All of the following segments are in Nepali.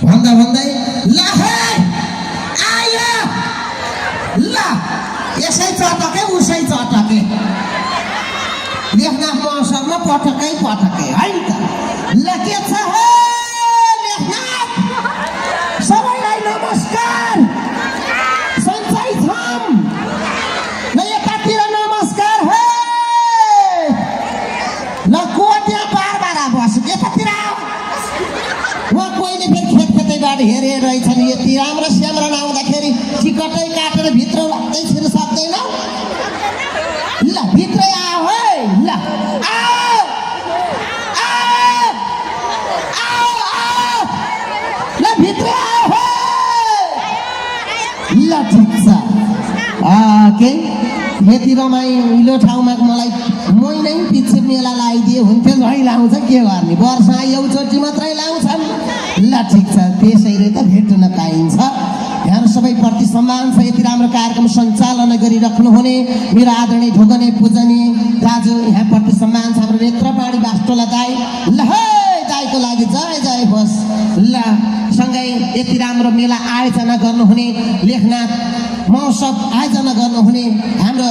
भन्दा भन्दै ल हे आयो ल यसै चटके उसै चटके लेखनाथ महोत्सवमा पटकै पटकै है त ल के छ हे लेखनाथ सबैलाई नमस्कार सन्चै छम ल यतातिर नमस्कार हे ल को त्यहाँ बारबारा बस यतातिर उहाँ कोहीले फेरि खेतखेतैबाट हेरेर रहेछन् यति राम्रो स्यामरण आउँदाखेरि टिकटै काटेर भित्र लाग्दै छिर्न सक्दैन ल भित्रै आऊ है ल आऊ आऊ आऊ आऊ ल भित्रै आऊ है ल ठिक छ के यति रमाइलो ठाउँमा मलाई महिनै पछि मेला लगाइदिए हुन्थ्यो झै लाउँछ के गर्ने वर्षमा एउचोटि मात्रै लाउँछन् ल ठिक छ त्यसैले त भेट्न पाइन्छ यहाँ सबैप्रति सम्मान छ यति राम्रो कार्यक्रम सञ्चालन गरिराख्नुहुने मेरो आदरणीय ढोगने पूजनीय दाजु यहाँप्रति सम्मान छ हाम्रो नेत्रपाणी बास्टोला दाई ल है दाईको लागि जय जय होस् ल सँगै यति राम्रो मेला आयोजना गर्नुहुने लेखनाथ महोत्सव आयोजना गर्नुहुने हाम्रो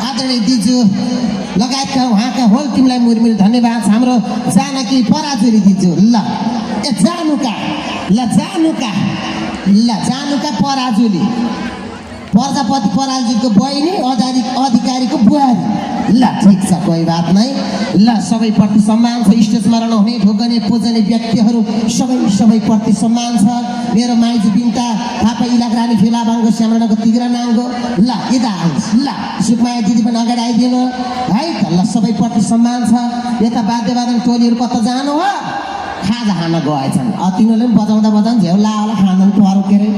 आदरणीय दिजु लगायतका उहाँका होल टिमलाई मुरमुर धन्यवाद छ हाम्रो जानकी पराजुली दिजु ल ए जानुका पराजुली प्रजापति पराजुलीको बहिनी अधिकारीको बुहारी ल ठिक छ कोही बात नै ल सबैप्रति सम्मान छ स्टेजमा रहनुहुने ढोगने पूजने व्यक्तिहरू सबैप्रति सम्मान छ मेरो माइजू बिन्ता थापा इलाग्रानी फेला बाङ्गो श्यामराको तिग्रा नाङ्गो ल यता आउनुहोस् ल सुकमाया दिदी पनि अगाडि आइदिनु है त ल सबैप्रति सम्मान छ यता वाद्यवादन टोलीहरू कता जानु हो खाजा खान गएछन् तिनीहरूले पनि बजाउँदा झेउला होला खान पनि परो के अरे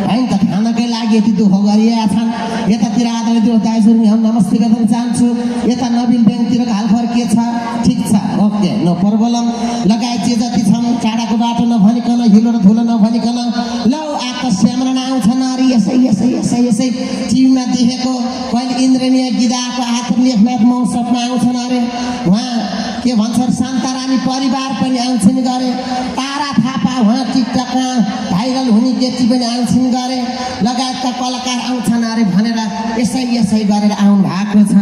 है त खानकै लागि यति दुःख गरिएका छन् यतातिर आदरणीय दाइजहरू यहाँ नमस्ते गर्न चाहन्छु यता नवीन ब्याङ्कतिरको हालखबर के छ ठिक छ ओके नो प्रब्लम लगायत जे जति छन् टाढाको बाटो नभनिकन हिलो र धुलो नभनिकन ल आकाश श्यामरण आउँछन् अरे यसै टिभीमा देखेको कहिले इन्द्रनीय गिदाको हात लेखनाथ महोत्सवमा आउँछन् अरे उहाँ के भन्छ शान्तारानी परिवार पनि आउँछन् गरे तारा थापा उहाँ टिकटकमा भाइरल हुने केटी पनि आउँछन् गरे लगायतका कलाकार आउँछन् अरे भनेर यसै गरेर आउनु भएको छ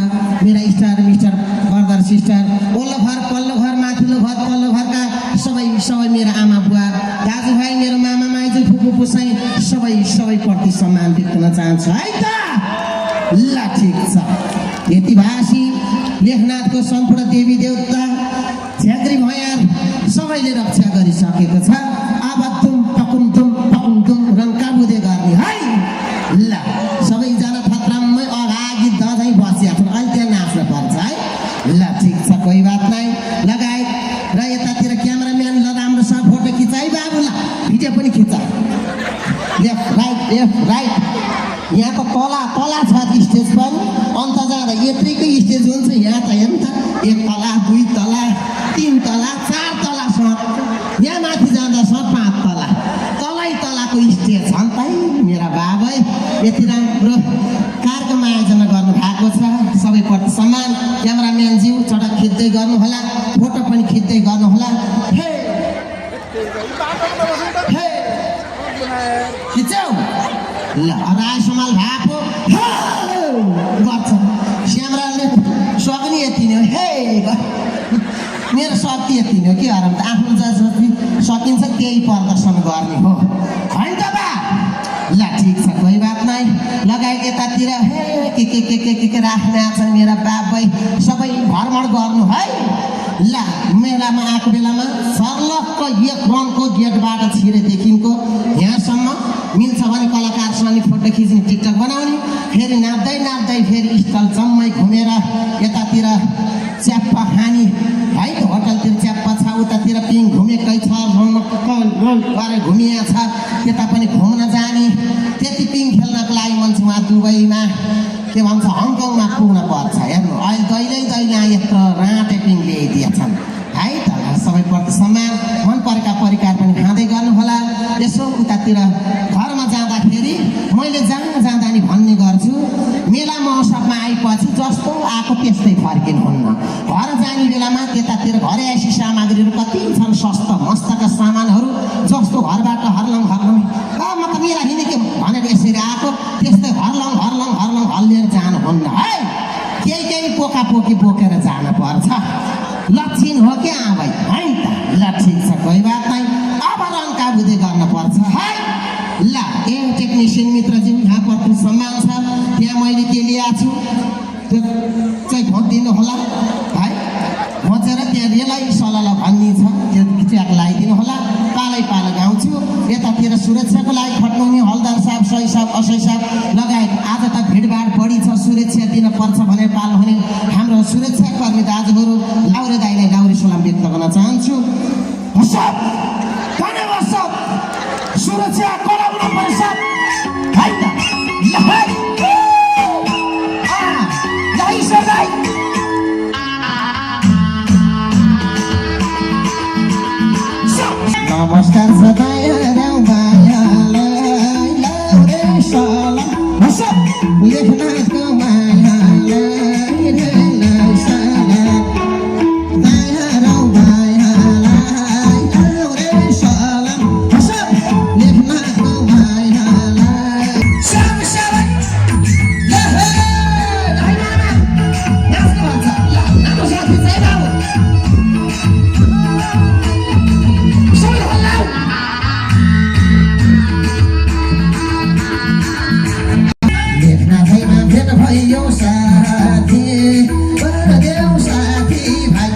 मेरा स्टार मिस्टर ब्रदर सिस्टर ओल्लो घर पल्लो घर माथिल्लो घर पल्लो घरका सबै मेरो आमा बुवा दाजुभाइ मेरो मामा माइजू फुपू पुसाइ सबैप्रति सम्मान देख्न चाहन्छु है त ल ठिक छ यति भाषी लेखनाथको सम्पूर्ण देवी देवता झ्याग्री भयार सबैले रक्षा गरिसकेको छ अब तुम पकुम रङ्का बुधे गर्ने है ल सबैजना खतरामै अगाडि दझै बसिया छन् अहिले त्यहाँ नाच्न पर्छ है ल ठिक छ कोही बात नै लगायत र यतातिर क्यामेराम्यान ल राम्रोसँग फोटो खिचाइ बाबु ल भिडियो पनि खिचा लेफ्ट राइट यहाँ त तला छ स्टेज पनि अन्त जाँदा यत्रिकै स्टेज हुन्छ यहाँ त हेर्नु त 1 तला 2 तला 3 तला 4 तलासम्म यहाँ माथि जाँदा 5 तला तलाको स्टेज छ नि त मेरा बाबै यति राम्रो कार्यक्रम आयोजना गर्नु भएको छ सबैप्रति सम्मान क्यामेराम्यानज्यू चटक खिच्दै गर्नुहोला फोटो पनि खिच्दै गर्नुहोला हे खिचाउ ल राई समाल भएको गर्छ श्यामराले सक्ने यति नै हो हे मेरो शक्ति यति नै हो के गरौँ त आफ्नो जति सकिन्छ त्यही प्रदर्शन गर्ने हो होइन त बा ल ठिक छ कोही बात नै लगायत यतातिर हे के राख्ने छन् मेरा बाबै सबै भ्रमण गर्नु है ल मेलामा आएको बेलामा सर्लक्क एक रनको गेटबाट छिरेदेखिको यहाँसम्म मिल्छ भने कलाकारसँग फोटो खिच्ने टिकटक बनाउने फेरि नाच्दै फेरि स्थल जम्मै घुमेर यतातिर च्याप्पा खाने है त होटलतिर च्याप्पा छ उतातिर पिङ घुमेकै छ गरेर घुमिया छ त्यता पनि घुम्न जाने त्यति पिङ खेल्नको लागि मान्छे उहाँ दुबईमा के भन्छ हङकङमा पुग्न पर्छ हेर्नु अहिले दैले यत्रो राँटे पिङ ल्याइदिएछन् है त सबैप्रति सम्मान मन परेका परिकार पनि खाँदै गर्नुहोला यसो उतातिर घरमा जाँदाखेरि मैले जाँदा नि भन्ने गर्छु मेला महोत्सवमा आएपछि जस्तो आएको त्यस्तै फर्किनुहुन्न घर जाने बेलामा त्यतातिर घरे आएपछि सामग्रीहरू कति छन् सस्तो मस्तका सामानहरू जस्तो घरबाट हर्लङ बोकी बोकेर जान पर्छ लक्षण हो क्या भाइ है त ल ठिक छ कोही बात नै अब रङ्का बुझे गर्न पर्छ है ल ए टेक्निसियन मित्रज्यू यहाँ प्रति सम्मान छ त्यहाँ मैले के ल्याएको छु त्यो चाहिँ भनिदिनु होला है भोचेर त्यहाँ रेलाई सलल भन्ने छ त्यो ट्र्याक लगाइदिनु होला पालै पालो गाउँछु यतातिर सुरक्षाको लागि खट्नुहुने हलदार साहब सही साहब असही साहब लगायत आज त भिडभाड बढी छ सुरक्षा दिन पर्छ भनेर पाल भने हाम्रो सुरक्षाकर्मी दाजुहरू लाउरे दाइलाई लाउरे सलाम व्यक्त गर्न चाहन्छु सुरक्षा गराउनु पर्छ है त नमस्कार सदाय मायालाई लाउरे सलाम लेख्नको मायालाई रेलाई सलाम दायाँ मायालाई लाउरे सलाम लेख्नको मायालाई सब सबै लहे हैन नाच्नु भन्छ ल हाम्रो साथी चाहिँ बाबु भयो साथी देऊ साथी भाइ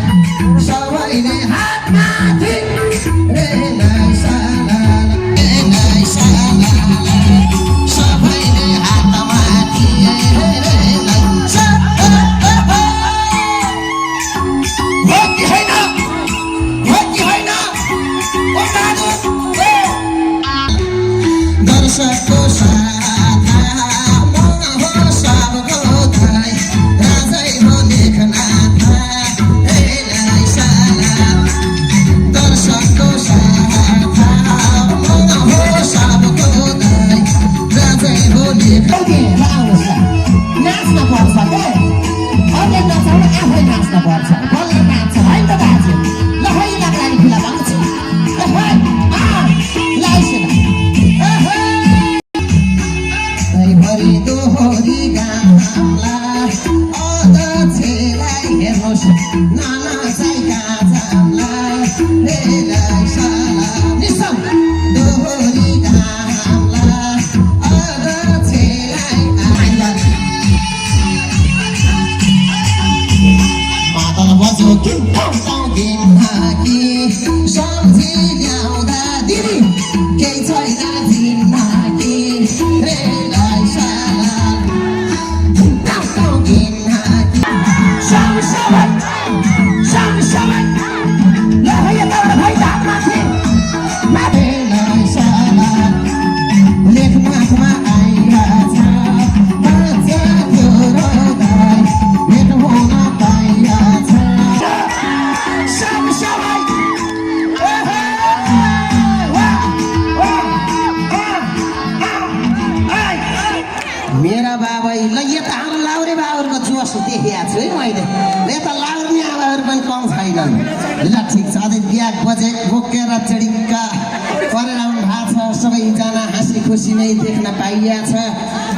सबैले हात माथि रेलाई सलाम सबैले हात माथि रेलाई हो कि होइन दर्शकको साथ नाच्न पर्छ के अरूले नचाउन आफै नाच्न पर्छ बल्ल नाच्छ है त दाजु ल है लाग्लानी खुला भन्छु भरि दोहोरी गामलाई अदक्षलाई हेर्नुहोस् नाना चाहिँ काजामलाई रेलाई सलाम निसम दोहोरी गामलाई अदक्षलाई मादल बज्यो कि कि सम्झी ल्याउँदा दिदी केही छैन जिन्दगी रेलाई सलाम सबै ल है यताबाट भाइ हात माथि रेलाई सलाम लेखनाथमा आइरहेछ बाजा त्यो रोदाइ भेट हुन पाइरहेछ सबै मेरा बाबै ल यता हाम्रो लाउरे बाबुहरूको जोस देखिएको छु है मैले यता लाउरे आमाहरू पनि कम छैनन् ल ठिक छ अझै बिहा बजेट बोकेर चडिक्का गरेर आउनु भएको छ सबैजना हाँसी खुसी नै देख्न पाइएको छ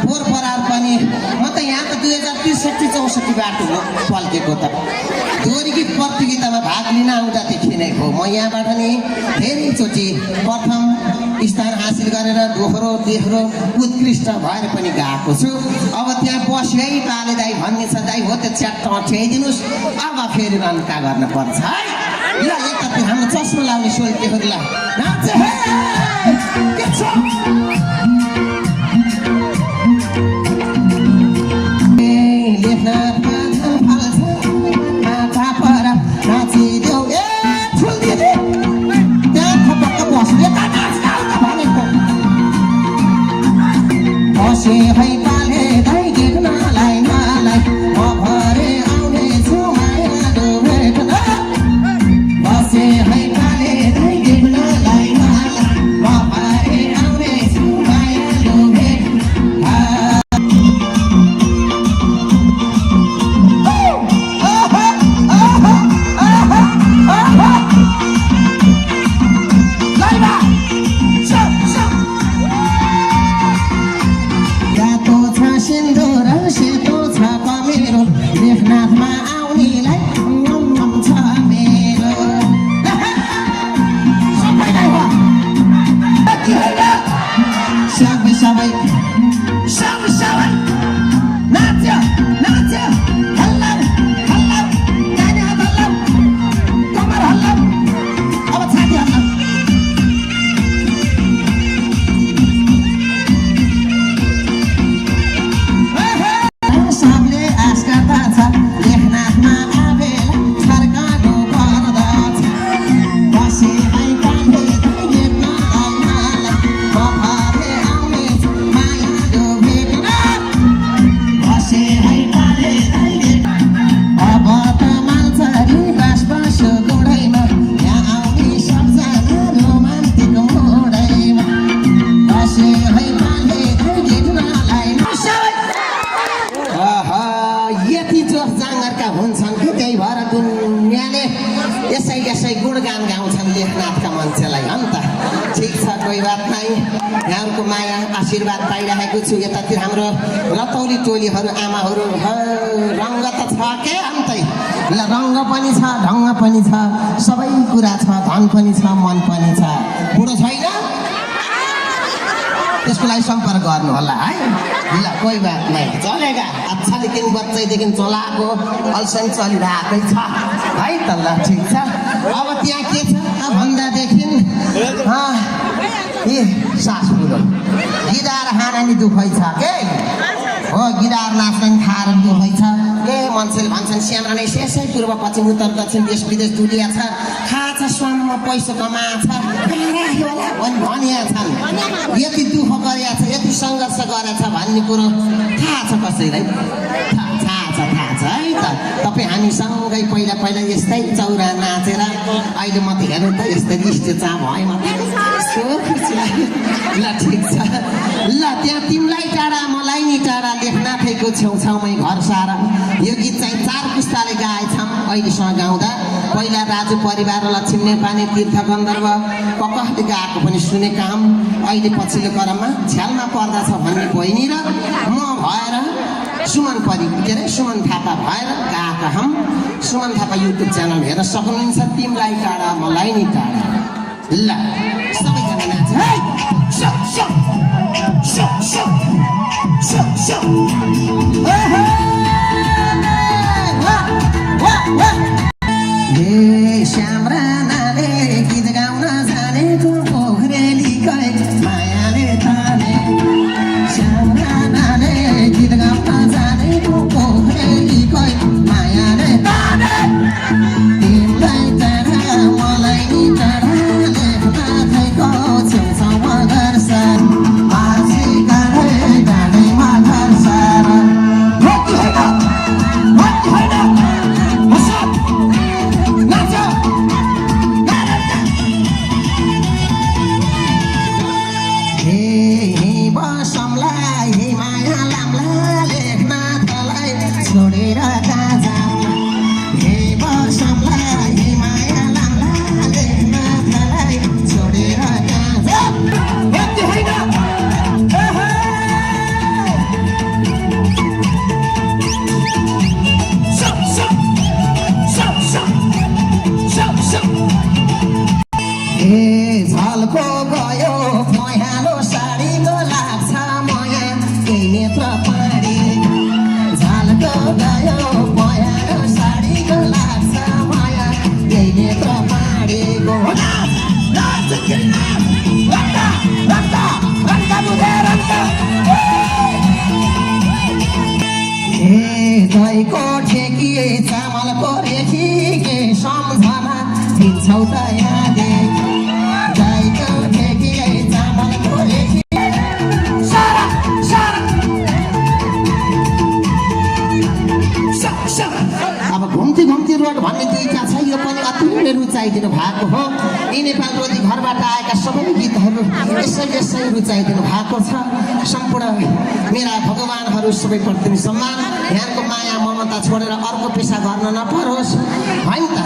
पोहोर परार पनि म त यहाँ त 2063-64 बाटो हो पल्केको त दोहोरीकी प्रतियोगितामा भाग लिन आउँदादेखि नै हो म यहाँबाट नि धेरैचोटि प्रथम स्थान हासिल गरेर दोहोरो तेह्रो उत्कृष्ट भएर पनि गएको छु अब त्यहाँ बस्यै पाले दाइ भन्ने छ दाइ हो त्यो च्याट्ट अठ्याइदिनुहोस् अब फेरि रन्का गर्न पर्छ है ल यता हाम्रो चस्मा लाउने सोल्टीहरूलाई नाच्छ हे के छ बसे है पाले दाइ देख्नलाई मलाई म भरे आउने छु मायालु भेट्न बसे है पाले दाइ देख्नलाई मलाई म भरे आउने छु मायालु भेट्न Ya ठिक छ कोही बात नै यहाँहरूको माया आशीर्वाद पाइरहेको छु यतातिर हाम्रो रतौली टोलीहरू आमाहरू रङ्ग त छ के अन्तै ल रङ्ग पनि छ ढङ्ग पनि छ सबै कुरा छ धन पनि छ मन पनि छ बुढो छैन त्यसको लागि सम्पर्क गर्नु होला है ल कोही बात नै चलेगा अच्छा लेकिन बच्चैदेखि चलाएको अल्सन चलिरहेकै छ है त ल ठिक छ अब त्यहाँ के छ भन्दादेखि ए सास बुढो गिटार हाना नि दुखै छ के हो गिटार नाच्न खाएर दुखै छ ए मान्छेले भन्छन् स्याम्रा नै यसै पूर्व पश्चिम उत्तर दक्षिण देश विदेश डुलिया छ खा छ स्वाममा पैसा कमाछ भनिया छन् यति दुःख गरेका छ यति सङ्घर्ष गरेछ भन्ने कुरो थाहा छ कसैलाई थाहा छ है त तपाईँ हामीसँगै पहिला पहिला यस्तै चौरा नाचेर अहिले म त हेर्नु त यस्तै स्टेज भयो म ल ठिक छ ल त्यहाँ तिमीलाई टाढा मलाई नि टाढा लेखनाथैको छेउछाउमै घर सारा यो गीत चाहिँ 4 पुस्ताले गाएछौँ अहिलेसँग गाउँदा पहिला राजु परिवार लक्ष्मी नेपाली तीर्थ गन्धर्व ककहले गाएको पनि सुनेका हौँ अहिले पछिल्लो क्रममा झ्यालमा पर्दछ भन्ने बहिनी र म भएर सुमन परि के अरे सुमन थापा भएर गएका हौँ सुमन थापा युट्युब च्यानल हेर्न सक्नुहुन्छ तिमीलाई टाढा मलाई नि टाढा ल सबैजना नाच हे श्यामरानाले गीत गाउन जानेको पोखरेली गए मायाले ताने श्यामरानाले गीत गाउन जानेको पोखरेली गए मायाले ताने तिमीलाई टाढा मलाई नि टाढा लेख्न छेउछाउमा गर्छन् माझी गाडै गाडैमा गर्छन् छोडेर कहाँ जाऊँ हे बसमलाई हे माया लामला लेख्नलाई छोडेर कहाँ जाऊँ यति होइन ए झल्को गयो पहेँलो साडीको लाग्छ मया केही नेत्र पारी झल्को गयो पहेँलो साडीको लाग्छ मया केही नेत्र पारीको ए दहीको ठेकिए चामलको रेखी के सम्झना दिन्छौ त यादे दहीको ठेकिए चामलको रेखी अब घुम्ती घुम्ती रोड भन्ने दुईटा छ यो पनि अति नै रुचाइदिनु भएको हो यी नेपाल रोधी घरबाट आएका सबै गीतहरू यसै रुचाइदिनु भएको छ सम्पूर्ण मेरा भगवानहरू सबैप्रति सम्मान यहाँको माया ममता छोडेर अर्को पेसा गर्न नपरोस् होइन त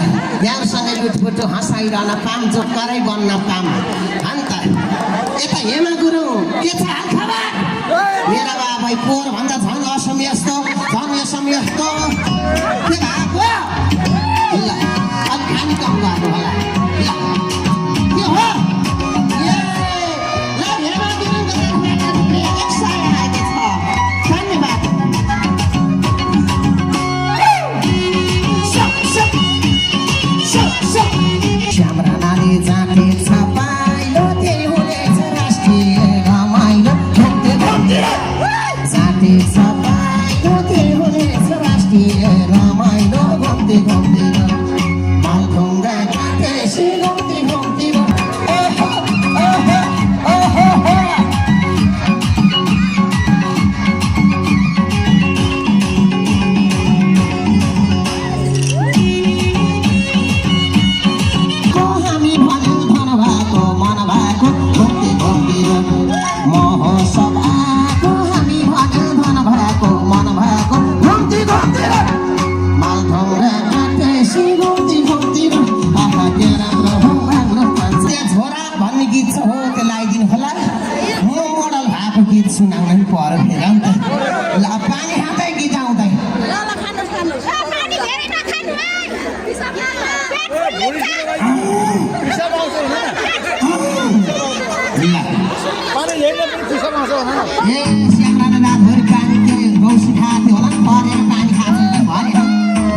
यहाँसँगै लुटपुट हँसाइरहन पाम जो करै बन्न पाम होइन त यता हेमा गुरुङ के छ हालखबर मेरा बाबै पोहोर भन्दा झन् असम यस्तो झन् यसम यस्तो के भएको ल अलि खानी कम गर्नु होला ल के हो ल हेमा गुरुङको तर्फबाट एक सय आएको छ धन्यवाद श्यामरानाले जाँटे छ पाइलो गीत छ हो त्यो लगाइदिनु होला म मोडल भएको गीत सुनाउनु नि पर्यो फेरि अन्त ल पानी खाँदै गीत आउँदै ए श्यामराना रातभरि पानी के गौसी खाएको थियो होला नि परेर पानी खाएको थियो भन्यो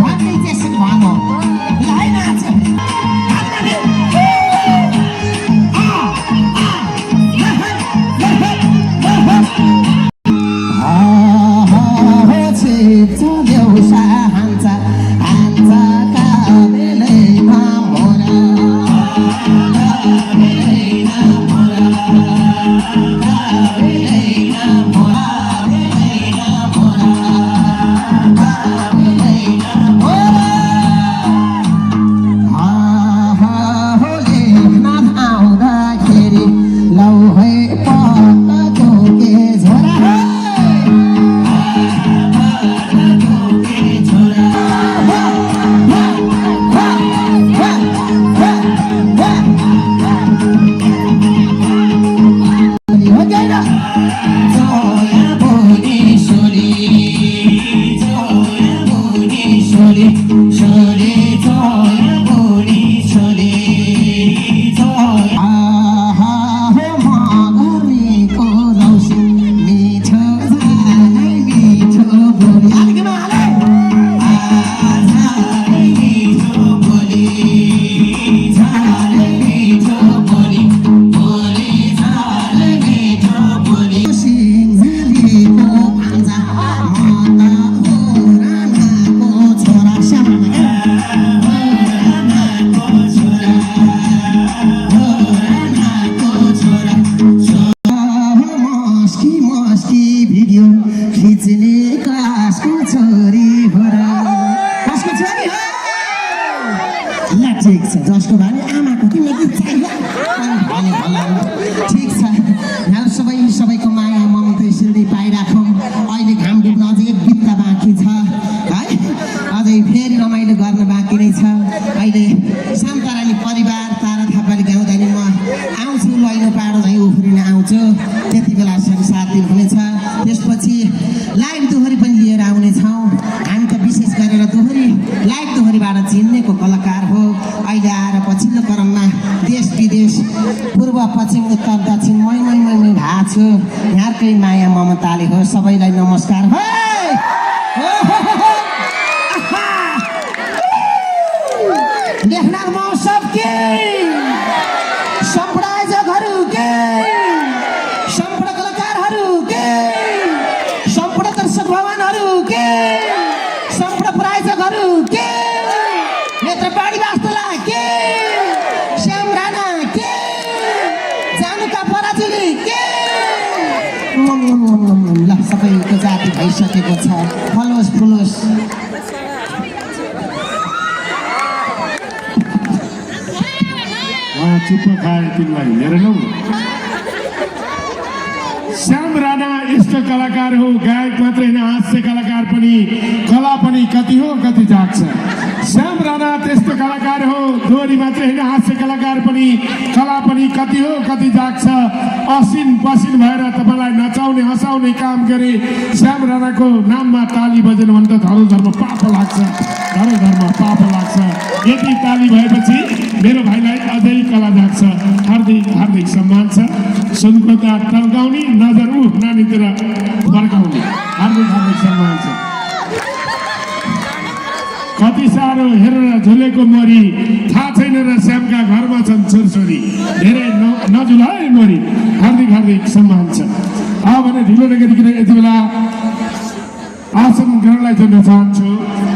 भन्दै त्यसरी भन्यो ल है नाच ठिक छ जसको भने आमाको किन गीत छैन भने होला ठिक छ यहाँ सबैको माया ममता यसरी पाइराखौँ अहिले घाम डुब्न अझै एक बित्ता बाँकी छ है अझै फेरि रमाइलो गर्न बाँकी नै छ अहिले शान्तारानी परिवार तारा थापाले गाउँदा नि म आउँछु लैनो पाडो झैँ उफ्रिन आउँछु त्यति बेला साथ दिनुहुनेछ त्यसपछि लाइभ दोहोरी पनि लिएर आउनेछौँ हामी त विशेष गरेर दोहोरी लाइभ दोहोरीबाट चिन्नेको कलाकार हो अहिले आएर पछिल्लो क्रममा देश विदेश पूर्व पश्चिम उत्तर दक्षिण मै भएको छु यहाँकै माया ममताले हो सबैलाई नमस्कार लेखनाथ महोत्सव के सम्प्रायोजकहरू के सम्पूर्ण कलाकारहरू के सम्पूर्ण दर्शक भवनहरू के सम्पूर्ण प्रायोजकहरू के नेत्रपाडी वास्तला के श्याम राणा के जानुका पराजुली के ल सबैको जाति भइसकेको छ फलोस फुलोस चुप्प खाए तिमीलाई हेरेनौ श्याम राणा यस्तो कलाकार हो गायक मात्रै होइन हास्य कलाकार पनि कला पनि कति हो कति जाग्छ श्याम राणा त्यस्तो कलाकार हो दोहोरी मात्रै होइन हास्य कलाकार पनि कला पनि कति हो कति जाग्छ असिन पसिन भएर तपाईँलाई नचाउने हँसाउने काम गरे श्याम राणाको नाममा ताली बजेन भने त धरो धर्म पाप लाग्छ धरो धर्म पाप लाग्छ यति ताली भएपछि मेरो भाइलाई अझै कला जाग्छ हार्दिक हार्दिक सम्मान छ सुनकोटा टल्काउने नजर नानीतिर फर्काउने हार्दिक हार्दिक सम्मान छ कति साह्रो हेरेर झुलेको मोरी थाहा छैन र श्यामका घरमा छन् छोरछोरी धेरै नझुल है मोरी हार्दिक हार्दिक सम्मान छ अब भने ढिलो नगरिकन यति बेला आसन ग्रहणलाई जोड्न चाहन्छु